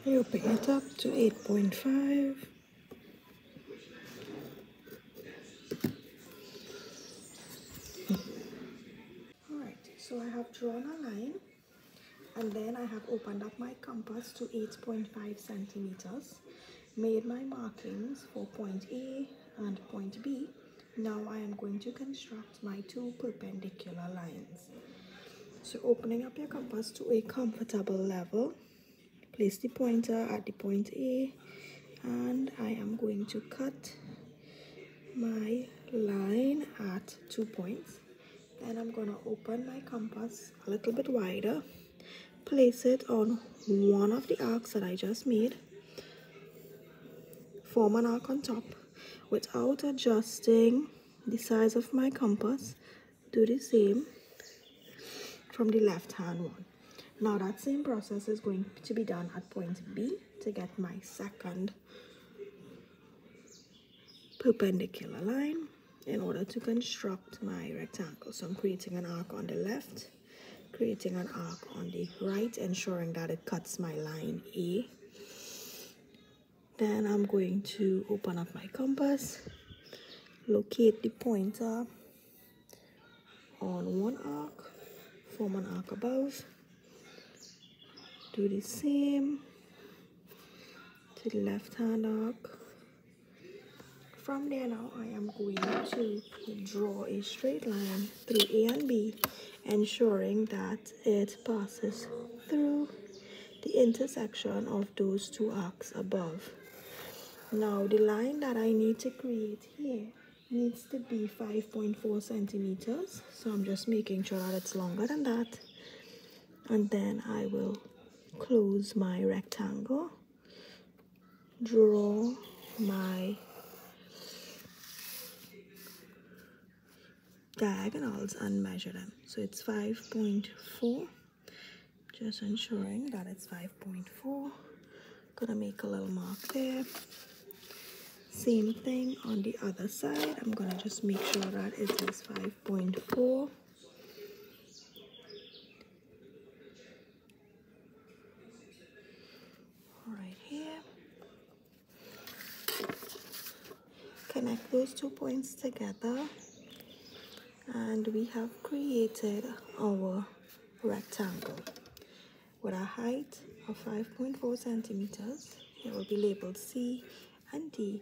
I open it up to 8.5. Alright, so I have drawn a line, and then I have opened up my compass to 8.5 centimeters, made my markings for point A and point B. Now I am going to construct my two perpendicular lines. So opening up your compass to a comfortable level, place the pointer at the point A, and I am going to cut my line at 2 points. Then I'm going to open my compass a little bit wider, place it on one of the arcs that I just made, form an arc on top without adjusting the size of my compass. Do the same from the left hand one. Now that same process is going to be done at point B to get my second perpendicular line in order to construct my rectangle. So I'm creating an arc on the left, creating an arc on the right, ensuring that it cuts my line A. Then I'm going to open up my compass, locate the pointer on one arc, form an arc above, do the same to the left hand arc. From there now I am going to draw a straight line through A and B, ensuring that it passes through the intersection of those two arcs above. Now the line that I need to create here needs to be 5.4 centimeters, so I'm just making sure that it's longer than that, and then I will close my rectangle, draw my diagonals and measure them. So it's 5.4, just ensuring that it's 5.4. Gonna make a little mark there. Same thing on the other side. I'm gonna just make sure that it is 5.4. Right here. Connect those 2 points together, and we have created our rectangle with a height of 5.4 centimeters. It will be labeled C and D,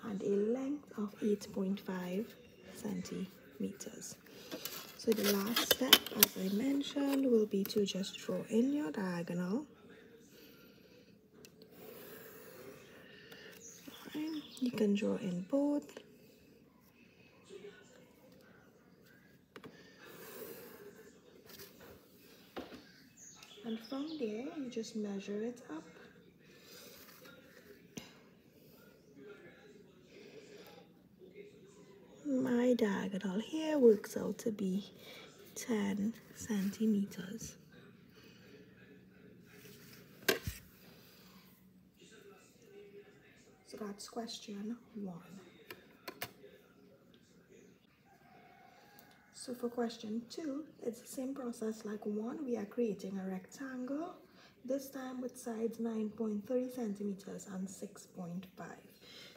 and a length of 8.5 centimeters. So the last step, as I mentioned, will be to just draw in your diagonal. Fine. You can draw in both. And from there, you just measure it up. My diagonal here works out to be 10 centimeters. So that's question 1. So for question 2, it's the same process like 1. We are creating a rectangle, this time with sides 9.3 centimeters and 6.5.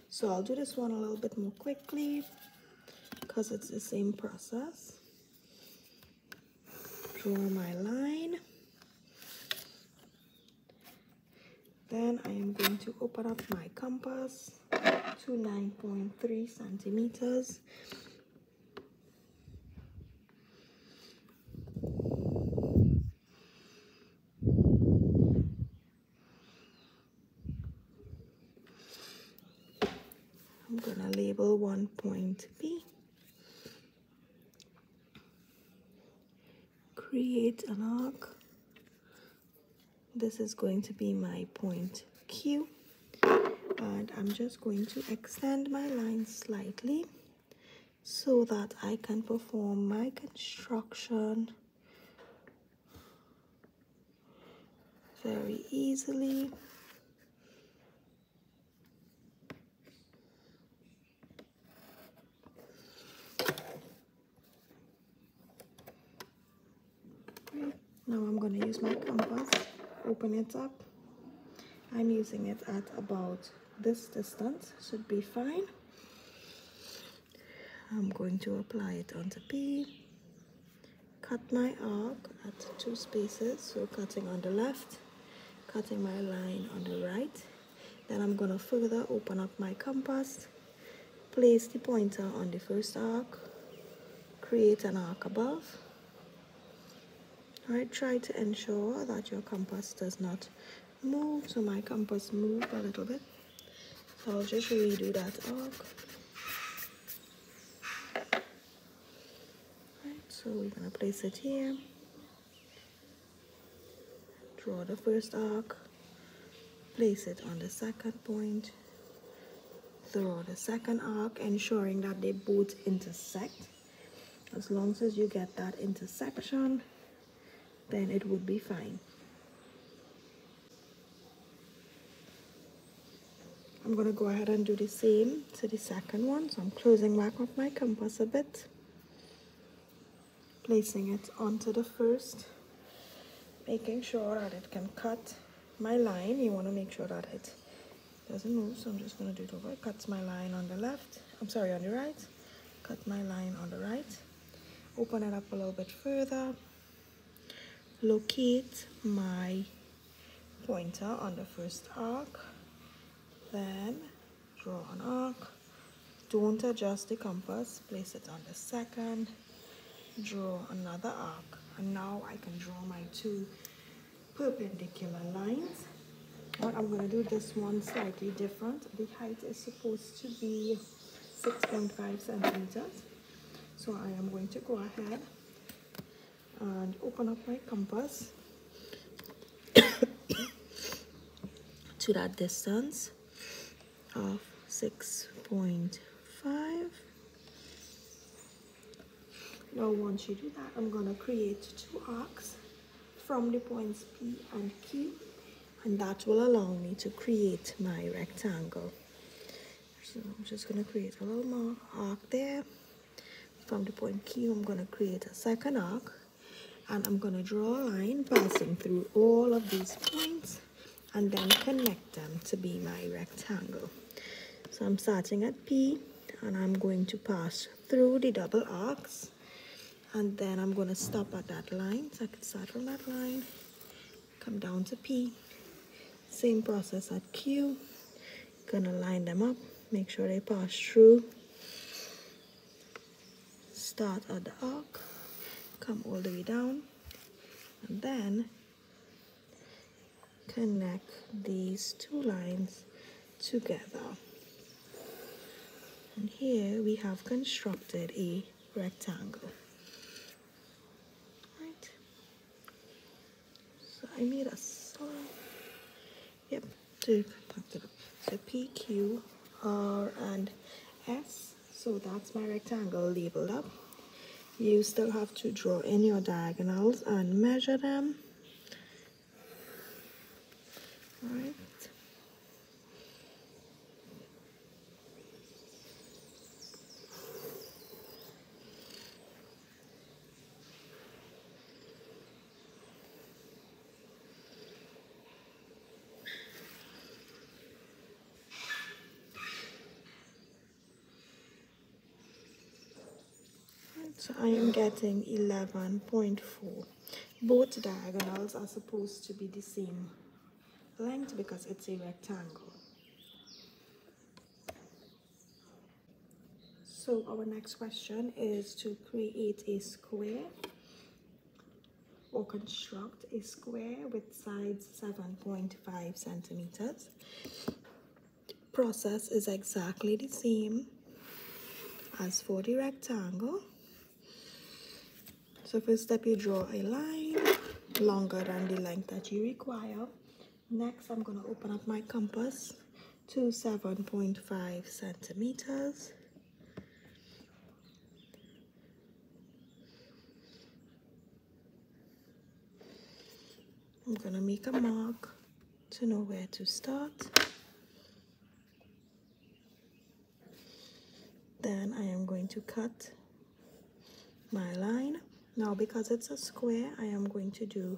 So I'll do this one a little bit more quickly because it's the same process. Draw my line. Then I am going to open up my compass to 9.3 centimeters. I'm gonna label one point B. Create an arc. This is going to be my point Q, and I'm just going to extend my line slightly so that I can perform my construction very easily. Now I'm going to use my compass, open it up, I'm using it at about this distance, should be fine. I'm going to apply it onto P, cut my arc at 2 spaces, so cutting on the left, cutting my line on the right. Then I'm going to further open up my compass, place the pointer on the first arc, create an arc above. Alright, try to ensure that your compass does not move. So my compass moved a little bit, so I'll just redo that arc. Right, so we're going to place it here, draw the first arc, place it on the second point, draw the second arc, ensuring that they both intersect. As long as you get that intersection, then it would be fine. I'm going to go ahead and do the same to the second one. So I'm closing back up my compass a bit, placing it onto the first, making sure that it can cut my line. You want to make sure that it doesn't move, so I'm just going to do it over. It cuts my line on the left, on the right, cut my line on the right, open it up a little bit further, locate my pointer on the first arc, then draw an arc, don't adjust the compass, place it on the second, draw another arc, and now I can draw my 2 perpendicular lines. But I'm going to do this one slightly different. The height is supposed to be 6.5 centimeters. So I am going to go ahead and open up my compass to that distance of 6.5. Now once you do that, I'm going to create 2 arcs from the points P and Q, and that will allow me to create my rectangle. So I'm just going to create a little more arc there. From the point Q, I'm going to create a second arc, and I'm going to draw a line passing through all of these points and then connect them to be my rectangle. So I'm starting at P, and I'm going to pass through the double arcs, and then I'm going to stop at that line. So I can start from that line, come down to P, same process at Q, gonna line them up, make sure they pass through, start at the arc, come all the way down, and then connect these 2 lines together. And here we have constructed a rectangle. Right. So I made a solid. Yep. So P, Q, R, and S. So that's my rectangle labeled up. You still have to draw in your diagonals and measure them. All right. So I am getting 11.4. Both diagonals are supposed to be the same length because it's a rectangle. So our next question is to create a square or construct a square with sides 7.5 centimeters. Process is exactly the same as for the rectangle. So first step, you draw a line longer than the length that you require. Next, I'm going to open up my compass to 7.5 centimeters. I'm going to make a mark to know where to start. Then I am going to cut my line. Now because it's a square, I am going to do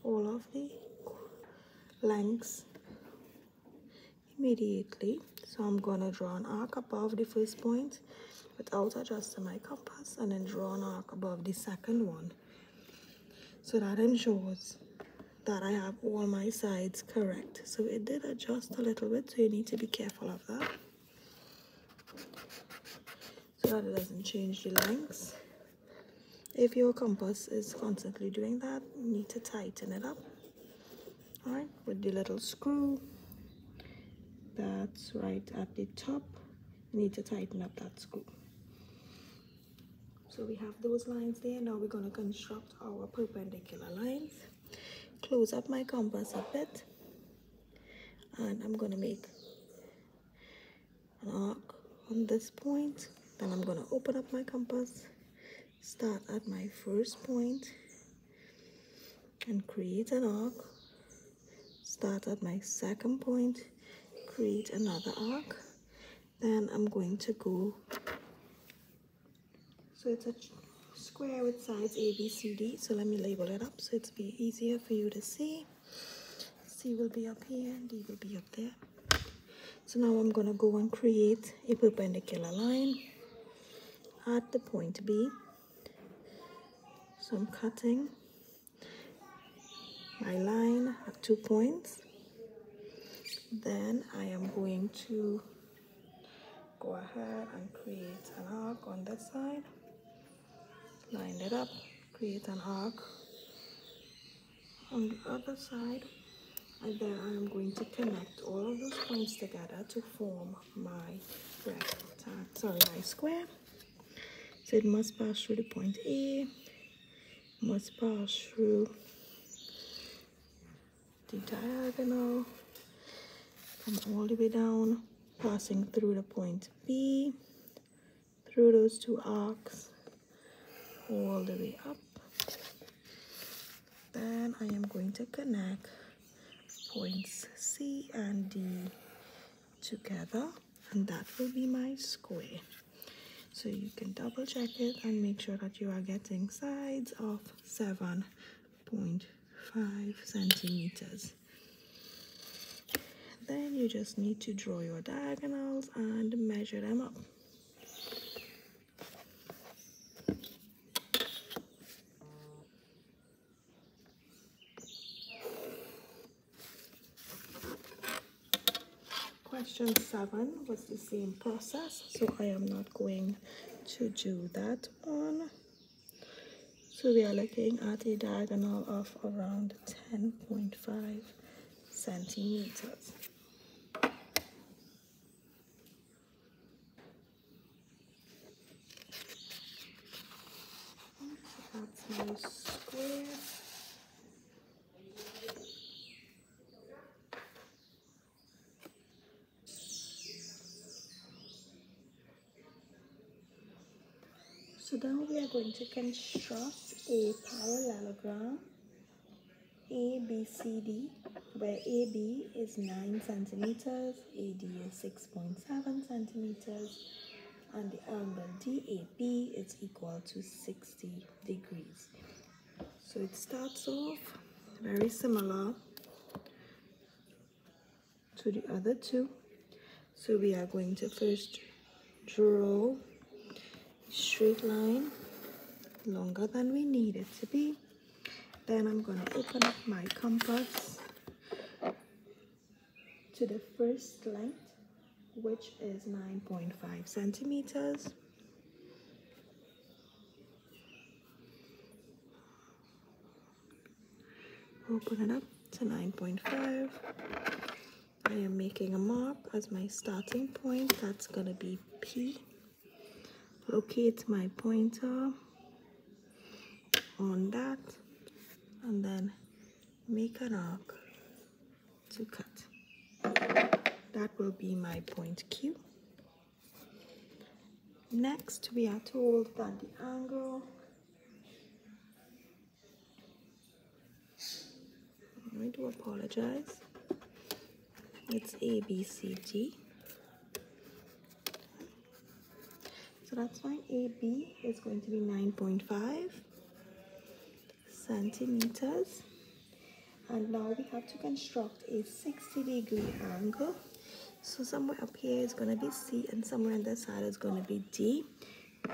all of the lengths immediately. So I'm going to draw an arc above the first point without adjusting my compass, and then draw an arc above the second one. So that ensures that I have all my sides correct. So it did adjust a little bit, so you need to be careful of that, so that it doesn't change the lengths. If your compass is constantly doing that, you need to tighten it up. Alright, with the little screw that's right at the top, you need to tighten up that screw. So we have those lines there. Now we're going to construct our perpendicular lines. Close up my compass a bit, and I'm going to make an arc on this point. Then I'm going to open up my compass, start at my first point and create an arc, start at my second point, create another arc. Then I'm going to go, so it's a square with sides A, B, C, D. So let me label it up so it's be easier for you to see. C will be up here, D will be up there. So now I'm going to go and create a perpendicular line at the point B. So I'm cutting my line at 2 points. Then I am going to go ahead and create an arc on this side. Line it up, create an arc on the other side, and then I am going to connect all of those points together to form my my square. So it must pass through the point A, must pass through the diagonal, come all the way down, passing through the point B, through those two arcs, all the way up. Then I am going to connect points C and D together, and that will be my square. So you can double check it and make sure that you are getting sides of 7.5 centimeters. Then you just need to draw your diagonals and measure them up. Question 7 was the same process, so I am not going to do that one. So we are looking at a diagonal of around 10.5 centimeters. So that's my square. So now we are going to construct a parallelogram ABCD, where AB is 9 centimeters, AD is 6.7 centimeters, and the angle DAB is equal to 60 degrees. So it starts off very similar to the other two. So we are going to first draw a straight line longer than we need it to be. Then I'm going to open up my compass to the first length, which is 9.5 centimeters. Open it up to 9.5. I am making a mark as my starting point. That's going to be P. Locate my pointer on that, and then make an arc to cut. That will be my point Q. Next, we are told that the angle I do apologize. It's ABCD. So that's fine. AB is going to be 9.5 centimeters. And now we have to construct a 60-degree angle So somewhere up here is going to be C, and somewhere on this side is going to be D.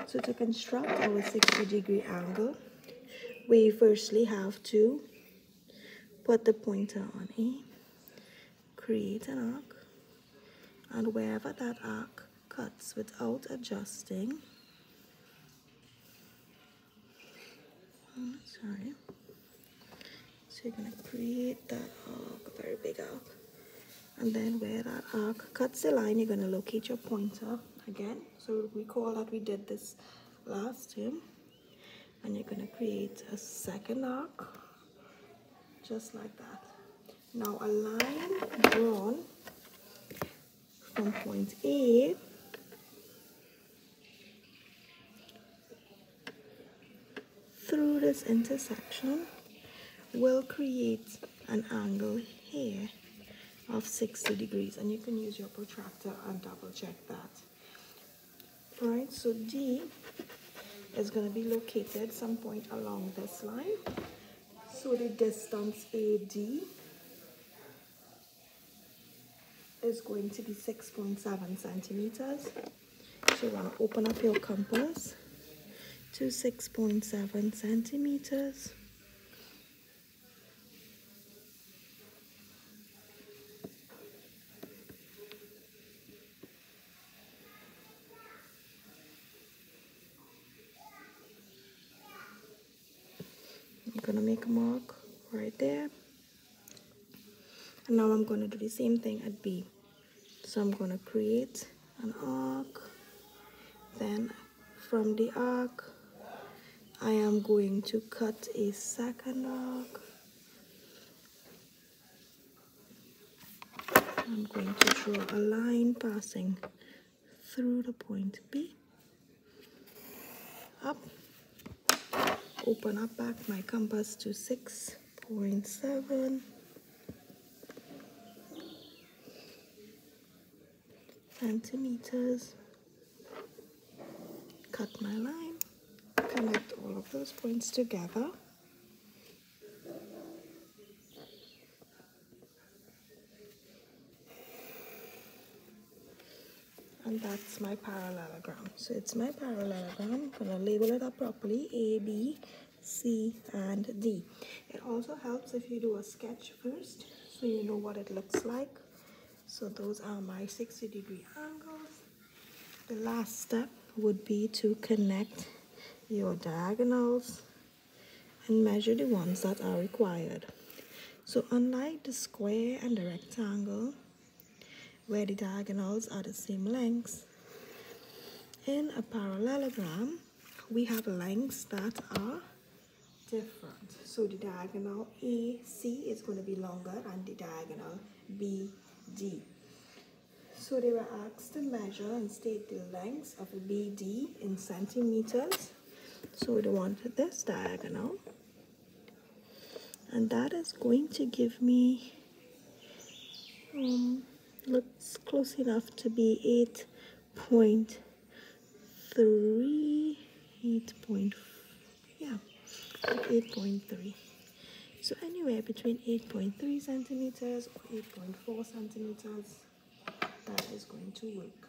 So to construct our 60-degree angle, we firstly have to put the pointer on A, create an arc, and wherever that arc cuts without adjusting, sorry, so you're going to create that arc, a very big arc, and then where that arc cuts the line, you're going to locate your pointer again. So recall that we did this last time, and you're going to create a second arc just like that. Now a line drawn from point A through this intersection will create an angle here of 60 degrees, and you can use your protractor and double check that. Alright, so D is going to be located some point along this line. So the distance AD is going to be 6.7 centimeters. So you want to open up your compass to 6.7 centimeters. I'm going to make a mark right there. And now I'm going to do the same thing at B. So I'm going to create an arc. Then from the arc, I am going to cut a second arc. I'm going to draw a line passing through the point B. Up. Open up back my compass to 6.7 centimeters. Cut my line. Connect all of those points together. And that's my parallelogram. So it's my parallelogram. I'm going to label it up properly. A, B, C, and D. It also helps if you do a sketch first, so you know what it looks like. So those are my 60-degree angles. The last step would be to connect your diagonals and measure the ones that are required. So unlike the square and the rectangle, where the diagonals are the same lengths, in a parallelogram, we have lengths that are different. So the diagonal AC is going to be longer than the diagonal BD. So they were asked to measure and state the lengths of BD in centimeters. So they wanted this diagonal, and that is going to give me looks close enough to be 8.3, 8.3. So anywhere between 8.3 centimeters or 8.4 centimeters, that is going to work.